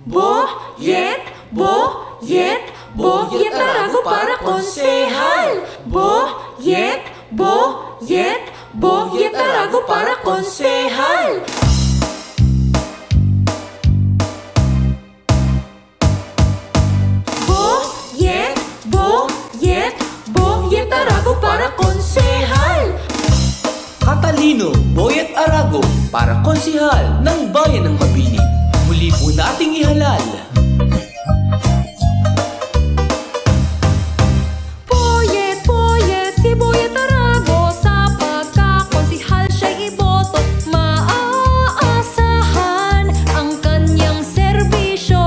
Boyet, Boyet, Boyet Arago para konsehal. Boyet, Boyet, Boyet Arago para konsehal. Boyet, Boyet, Boyet Arago para konsehal. Catalino Boyet Arago para konsehal ng Bayan ng Mabini. Muli po nating ihalal. Boyet, Boyet, si Boyet Arago sa pagkakonsehal siya'y iboto. Maaasahan ang kanyang serbisyo.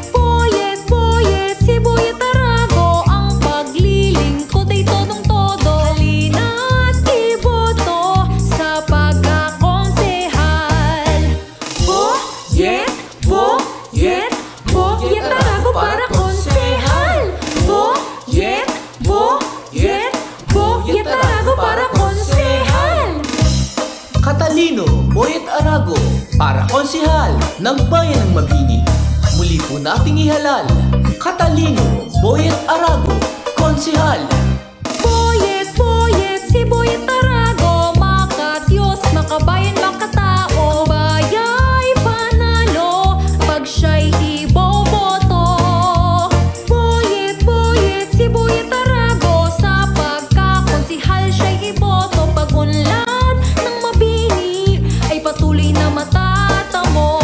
Boyet, Boyet, si Boyet Arago ang paglilingkod ay todong-todo. Halina't iboto sa pagkakonsehal. Boyet, Boyet, Boyet Arago para konsehal. Boyet, Boyet, Boyet Arago para konsehal. Catalino Boyet Arago para konsehal ng Bayan ng Mabini. Muli po nating ihalal. Catalino Boyet Arago, konsehal. Boyet, Boyet, si Boyet Arago, makadiyos, makabayan, makatao. Baya'y panalo pag siya'y iboboto. Boyet, Boyet, si Boyet Arago sa pagkakonsehal siya'y iboto. Pag-unlad ng Mabini ay patuloy na matatamo.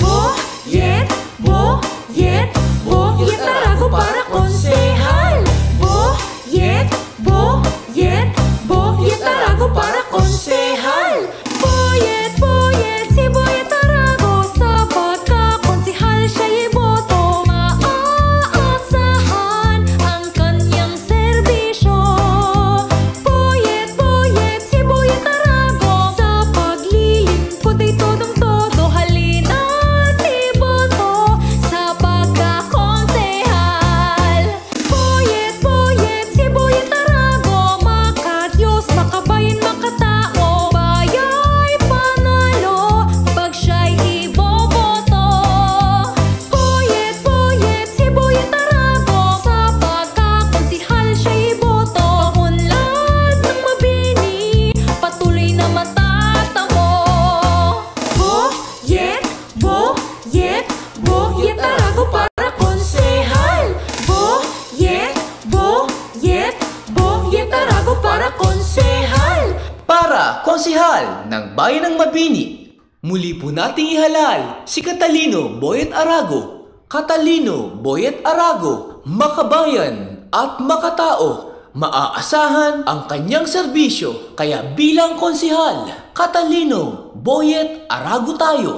Boyet, Boyet, Boyet Arago para konsehal. Boyet, Boyet, Boyet Arago para konsehal. Boyet, Boyet, si Boyet Arago sa pagkakonsehal siya'y iboto. Maaasahan ang kanyang serbisyo. Boyet, Boyet, si Boyet Arago sa paglilingkod ay todong-todo. Halina't iboto sa pagkakonsehal. Boyet, Boyet, si Boyet Arago, makadiyos, makabayan, makatao. Baya'y panalo pag siya'y iboboto. Boyet, Boyet, si Boyet Arago sa pagkakonsehal siya'y iboto. Pag-unlad ng Mabini, patuloy na matatamo. Boyet, Boyet, Boyet Arago para konsehal. Boyet, Boyet, Boyet Arago para konsehal. Para konsehal ng Bayan ng Mabini. Muli po nating ihalal si Catalino Boyet Arago. Catalino Boyet Arago, makabayan at makatao. Maaasahan ang kanyang serbisyo. Kaya bilang konsehal, Catalino Boyet Arago tayo.